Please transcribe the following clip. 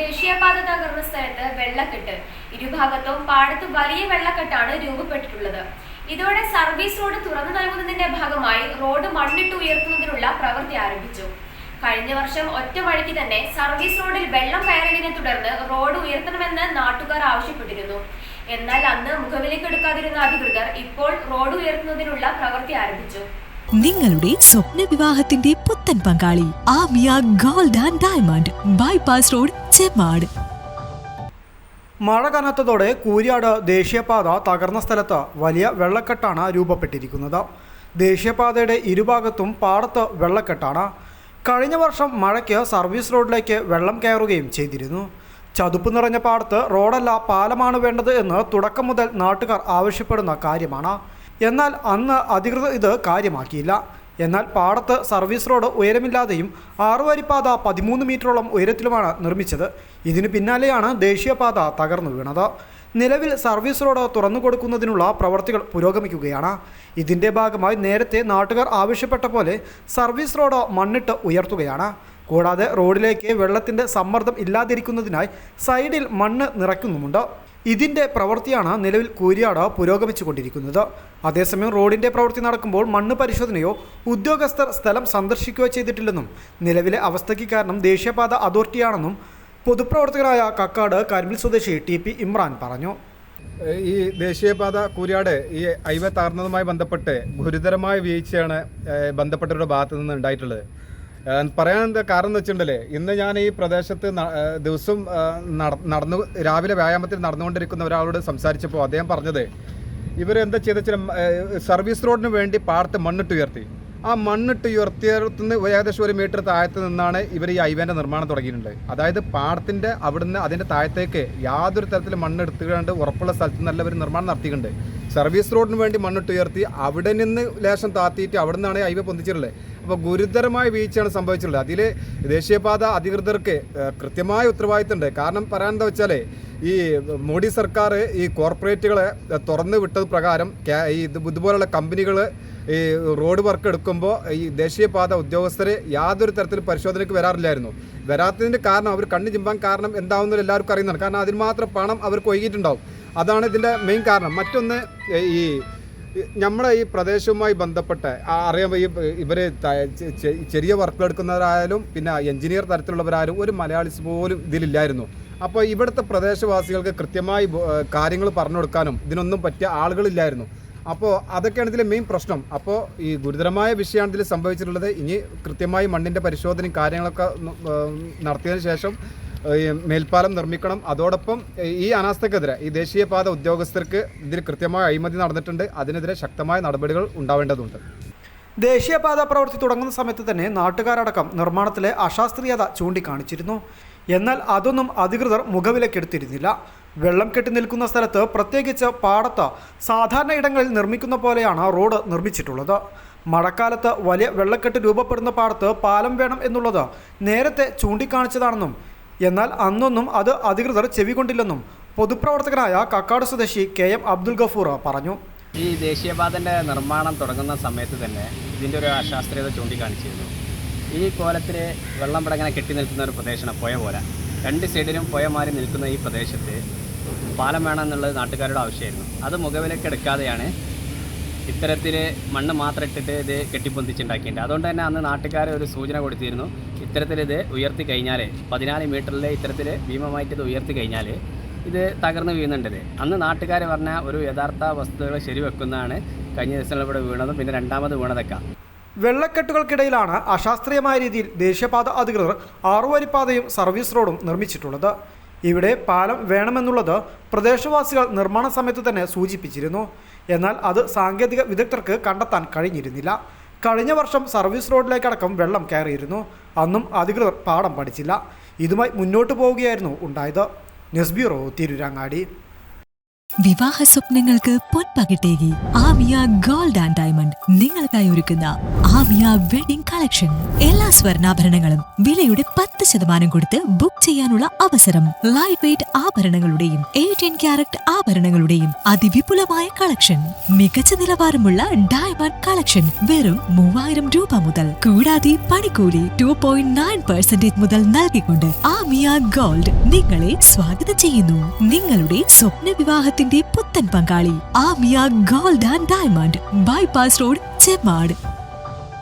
ദേശീയപാത തകർന്ന സ്ഥലത്ത് വെള്ളക്കെട്ട്. ഇരുഭാഗത്തും പാടത്ത് വലിയ വെള്ളക്കെട്ടാണ് രൂപപ്പെട്ടിട്ടുള്ളത്. ഇതോടെ സർവീസ് റോഡ് തുറന്നു നൽകുന്നതിന്റെ ഭാഗമായി റോഡ് മണ്ണിട്ട് ഉയർത്തുന്നതിനുള്ള പ്രവൃത്തി ആരംഭിച്ചു. കഴിഞ്ഞ വർഷം ഒറ്റ വഴിക്ക് തന്നെ സർവീസ് റോഡിൽ വെള്ളം കയറിയതിനെ തുടർന്ന് റോഡ് ഉയർത്തണമെന്ന് നാട്ടുകാർ ആവശ്യപ്പെട്ടിരുന്നു. എന്നാൽ അന്ന് മുഖവിലക്കെടുക്കാതിരുന്ന അധികൃതർ ഇപ്പോൾ റോഡ് ഉയർത്തുന്നതിനുള്ള പ്രവൃത്തി ആരംഭിച്ചു. നിങ്ങളുടെ സ്വപ്ന വിവാഹത്തിന്റെ പുത്തൻ പങ്കാളി Amiya gold and diamond bypass road, Chemmad. മഴ കനത്തതോടെ കൂരിയാട് ദേശീയപാത തകർന്ന സ്ഥലത്ത് വലിയ വെള്ളക്കെട്ടാണ് രൂപപ്പെട്ടിരിക്കുന്നത്. ദേശീയപാതയുടെ ഇരുഭാഗത്തും പാടത്ത് വെള്ളക്കെട്ടാണ്. കഴിഞ്ഞ വർഷം മഴയ്ക്ക് സർവീസ് റോഡിലേക്ക് വെള്ളം കയറുകയും ചെയ്തിരുന്നു. ചതുപ്പ് നിറഞ്ഞ പാടത്ത് റോഡല്ല പാലമാണ് വേണ്ടത് എന്ന് തുടക്കം മുതൽ നാട്ടുകാർ ആവശ്യപ്പെടുന്ന കാര്യമാണ്. എന്നാൽ അന്ന് അധികൃതർ ഇത് കാര്യമാക്കിയില്ല. എന്നാൽ പാടത്ത് സർവീസ് റോഡ് ഉയരമില്ലാതെയും 6 വരിപ്പാത 13 മീറ്ററോളം ഉയരത്തിലുമാണ് നിർമ്മിച്ചത്. ഇതിന് പിന്നാലെയാണ് ദേശീയപാത തകർന്നു വീണത്. നിലവിൽ സർവീസ് റോഡ് തുറന്നു കൊടുക്കുന്നതിനുള്ള പ്രവർത്തികൾ പുരോഗമിക്കുകയാണ്. ഇതിൻ്റെ ഭാഗമായി നേരത്തെ നാട്ടുകാർ ആവശ്യപ്പെട്ട പോലെ സർവീസ് റോഡ് മണ്ണിട്ട് ഉയർത്തുകയാണ്. കൂടാതെ റോഡിലേക്ക് വെള്ളത്തിൻ്റെ സമ്മർദ്ദം ഇല്ലാതിരിക്കുന്നതിനായി സൈഡിൽ മണ്ണ് നിറയ്ക്കുന്നുമുണ്ട്. ഇതിൻ്റെ പ്രവൃത്തിയാണ് നിലവിൽ കൂരിയാട് പുരോഗമിച്ചു കൊണ്ടിരിക്കുന്നത്. അതേസമയം റോഡിൻ്റെ പ്രവൃത്തി നടക്കുമ്പോൾ മണ്ണ് പരിശോധനയോ ഉദ്യോഗസ്ഥർ സ്ഥലം സന്ദർശിക്കുകയോ ചെയ്തിട്ടില്ലെന്നും നിലവിലെ അവസ്ഥയ്ക്ക് കാരണം ദേശീയപാത അതോറിറ്റിയാണെന്നും പൊതുപ്രവർത്തകരായ കക്കാട് കരിമ്പിൽ സ്വദേശി TP ഇമ്രാൻ പറഞ്ഞു. ഈ ദേശീയപാത കൂരിയാട് ഈ ഹൈവേ തകർന്നതുമായി ബന്ധപ്പെട്ട് ഗുരുതരമായ വീഴ്ചയാണ് ബന്ധപ്പെട്ടവരുടെ ഭാഗത്തു നിന്ന് ഉണ്ടായിട്ടുള്ളത്. പറയാൻ എന്താ കാരണം എന്ന് വെച്ചിട്ടുണ്ടല്ലേ, ഇന്ന് ഞാൻ ഈ പ്രദേശത്ത് ദിവസം രാവിലെ വ്യായാമത്തിൽ നടന്നുകൊണ്ടിരിക്കുന്ന ഒരാളോട് സംസാരിച്ചപ്പോൾ അദ്ദേഹം പറഞ്ഞത് ഇവരെന്താ ചെയ്തെന്ന് വെച്ചാൽ സർവീസ് റോഡിന് വേണ്ടി പാടത്ത് മണ്ണിട്ട് ഉയർത്തി. ആ മണ്ണിട്ട് ഉയർത്തിയടുത്തുനിന്ന് ഏകദേശം 1 മീറ്റർ താഴത്ത് നിന്നാണ് ഇവർ ഈ ഹൈവേൻ്റെ നിർമ്മാണം തുടങ്ങിയിട്ടുണ്ട്. അതായത് പാടത്തിൻ്റെ അവിടുന്ന് അതിൻ്റെ താഴത്തേക്ക് യാതൊരു തരത്തിലും മണ്ണെടുത്തുകൊണ്ട് ഉറപ്പുള്ള സ്ഥലത്ത് നിന്നല്ല ഇവർ നിർമ്മാണം നടത്തിയിട്ടുണ്ട്. സർവീസ് റോഡിന് വേണ്ടി മണ്ണിട്ട് ഉയർത്തി അവിടെ നിന്ന് ലേശം താത്തിയിട്ട് അവിടെ നിന്നാണ് ഹൈവേ പൊന്തിച്ചിട്ടുള്ളത്. അപ്പോൾ ഗുരുതരമായ വീഴ്ചയാണ് സംഭവിച്ചിട്ടുള്ളത്. അതിൽ ദേശീയപാത അധികൃതർക്ക് കൃത്യമായ ഉത്തരവാദിത്തമുണ്ട്. കാരണം പറയാൻ എന്താ വെച്ചാൽ ഈ മോഡി സർക്കാർ ഈ കോർപ്പറേറ്റുകളെ തുറന്നു വിട്ടത് പ്രകാരം ഇതുപോലുള്ള കമ്പനികൾ ഈ റോഡ് വർക്ക് എടുക്കുമ്പോൾ ഈ ദേശീയപാത ഉദ്യോഗസ്ഥർ യാതൊരു തരത്തിലും പരിശോധനയ്ക്ക് വരാറില്ലായിരുന്നു. വരാത്തതിൻ്റെ കാരണം അവർ കണ്ണു ചിമ്പാൻ കാരണം എന്താവുന്നത് എല്ലാവർക്കും അറിയുന്നതാണ്. കാരണം അതിന് മാത്രം പണം അവർക്ക് ഒഴുകിയിട്ടുണ്ടാവും. അതാണ് ഇതിൻ്റെ മെയിൻ കാരണം. മറ്റൊന്ന്, ഈ നമ്മളെ ഈ പ്രദേശവുമായി ബന്ധപ്പെട്ട് അറിയാം, ഇവർ ചെറിയ വർക്കുകൾ എടുക്കുന്നവരായാലും പിന്നെ എഞ്ചിനീയർ തരത്തിലുള്ളവരായാലും ഒരു മലയാളീസ് പോലും ഇതിലില്ലായിരുന്നു. അപ്പോൾ ഇവിടുത്തെ പ്രദേശവാസികൾക്ക് കൃത്യമായി കാര്യങ്ങൾ പറഞ്ഞു കൊടുക്കാനും ഇതിനൊന്നും പറ്റിയ ആളുകളില്ലായിരുന്നു. അപ്പോൾ അതൊക്കെയാണ് ഇതിലെ മെയിൻ പ്രശ്നം. അപ്പോൾ ഈ ഗുരുതരമായ വിഷയമാണ് ഇതിൽ സംഭവിച്ചിട്ടുള്ളത്. ഇനി കൃത്യമായി മണ്ണിൻ്റെ പരിശോധനയും കാര്യങ്ങളൊക്കെ നടത്തിയതിന് ശേഷം മേൽപ്പാലം നിർമ്മിക്കണം. അതോടൊപ്പം ഈ അനാസ്ഥക്കെതിരെ ഈ ദേശീയപാത ഉദ്യോഗസ്ഥർക്ക് ഇതിൽ കൃത്യമായ അഴിമതി നടന്നിട്ടുണ്ട്. അതിനെതിരെ ശക്തമായ നടപടികൾ ഉണ്ടാവേണ്ടതുണ്ട്. ദേശീയപാത പ്രവൃത്തി തുടങ്ങുന്ന സമയത്ത് തന്നെ നാട്ടുകാരടക്കം നിർമ്മാണത്തിലെ അശാസ്ത്രീയത ചൂണ്ടിക്കാണിച്ചിരുന്നു. എന്നാൽ അതൊന്നും അധികൃതർ മുഖവിലക്കെടുത്തിരുന്നില്ല. വെള്ളം കെട്ടി നിൽക്കുന്ന സ്ഥലത്ത്, പ്രത്യേകിച്ച് പാടത്ത് സാധാരണ ഇടങ്ങളിൽ നിർമ്മിക്കുന്ന പോലെയാണ് റോഡ് നിർമ്മിച്ചിട്ടുള്ളത്. മഴക്കാലത്ത് വലിയ വെള്ളക്കെട്ട് രൂപപ്പെടുന്ന പാടത്ത് പാലം വേണം എന്നുള്ളത് നേരത്തെ ചൂണ്ടിക്കാണിച്ചതാണെന്നും എന്നാൽ അന്നൊന്നും അത് അധികൃതർ ചെവികൊണ്ടില്ലെന്നും പൊതുപ്രവർത്തകനായ കക്കാട് സ്വദേശി KM അബ്ദുൽ ഗഫൂർ പറഞ്ഞു. ഈ ദേശീയപാതൻ്റെ നിർമ്മാണം തുടങ്ങുന്ന സമയത്ത് തന്നെ ഇതിൻ്റെ ഒരു അശാസ്ത്രീയത ചൂണ്ടിക്കാണിച്ചിരുന്നു. ഈ കോലത്തിൽ വെള്ളം പടങ്ങനെ കെട്ടി നിൽക്കുന്ന ഒരു പ്രദേശമാണ് പുഴ പോലെ. 2 സൈഡിലും പുഴ മാറി നിൽക്കുന്ന ഈ പ്രദേശത്ത് പാലം വേണമെന്നുള്ളത് നാട്ടുകാരുടെ ആവശ്യമായിരുന്നു. അത് മുഖവിലക്കെടുക്കാതെയാണ് ഇത്തരത്തിൽ മണ്ണ് മാത്രം ഇട്ടിട്ട് ഇത് കെട്ടിപ്പൊന്തിച്ചുണ്ടാക്കിയിട്ടുണ്ട്. അതുകൊണ്ട് തന്നെ അന്ന് നാട്ടുകാർ ഒരു സൂചന കൊടുത്തിരുന്നു, ഇത്തരത്തിൽ ഇത് ഉയർത്തി കഴിഞ്ഞാൽ 14 മീറ്ററിൽ ഇത്തരത്തിൽ ഭീമമായിട്ട് ഇത് ഉയർത്തി കഴിഞ്ഞാൽ ഇത് തകർന്ന് വീഴുന്നുണ്ടത്. അന്ന് നാട്ടുകാർ പറഞ്ഞ ഒരു യഥാർത്ഥ വസ്തുതകൾ ശരിവെക്കുന്നതാണ് കഴിഞ്ഞ ദിവസങ്ങളിൽ ഇവിടെ വീണതും പിന്നെ രണ്ടാമത് വീണതൊക്കെ. വെള്ളക്കെട്ടുകൾക്കിടയിലാണ് അശാസ്ത്രീയമായ രീതിയിൽ ദേശീയപാത അധികൃതർ 6 വരിപ്പാതയും സർവീസ് റോഡും നിർമ്മിച്ചിട്ടുള്ളത്. ഇവിടെ പാലം വേണമെന്നുള്ളത് പ്രദേശവാസികൾ നിർമ്മാണ സമയത്ത് തന്നെ സൂചിപ്പിച്ചിരുന്നു. എന്നാൽ അത് സാങ്കേതിക വിദഗ്ധർക്ക് കണ്ടെത്താൻ കഴിഞ്ഞിരുന്നില്ല. കഴിഞ്ഞ വർഷം സർവീസ് റോഡിലേക്കടക്കം വെള്ളം കയറിയിരുന്നു. അന്നും അധികൃതർ പാഠം പഠിച്ചില്ല. ഇതുമായി മുന്നോട്ട് പോവുകയായിരുന്നു ഉണ്ടായത്. News bureau, Tirurangadi. വിവാഹ സ്വപ്നങ്ങൾക്ക് പൊൻപകിട്ടേകി ആമിയ ഗോൾഡ് ആൻഡ് ഡയമണ്ട് നിങ്ങൾക്കായി ഒരുക്കുന്ന ആമിയ വെഡിംഗ് കളക്ഷൻ. എല്ലാ സ്വർണ്ണാഭരണങ്ങളും വിലയുടെ 10% കൊടുത്ത് ബുക്ക് ചെയ്യാനുള്ള അവസരം. ലൈറ്റ് വെയ്റ്റ് ആഭരണങ്ങളുടെയും 18 ക്യാരറ്റ് ആഭരണങ്ങളുടെയും അതിവിപുലമായ കളക്ഷൻ. മികച്ച നിലവാരമുള്ള ഡയമണ്ട് കളക്ഷൻ വെറും 3000 രൂപ മുതൽ. കൂടാതെ പണിക്കൂലി 2.9% മുതൽ നൽകിക്കൊണ്ട് ആമിയ ഗോൾഡ് നിങ്ങളെ സ്വാഗതം ചെയ്യുന്നു. നിങ്ങളുടെ സ്വപ്ന വിവാഹത്തിന്റെ പുത്തൻ പങ്കാളി Amiya gold and diamond, bypass road, Chemmad.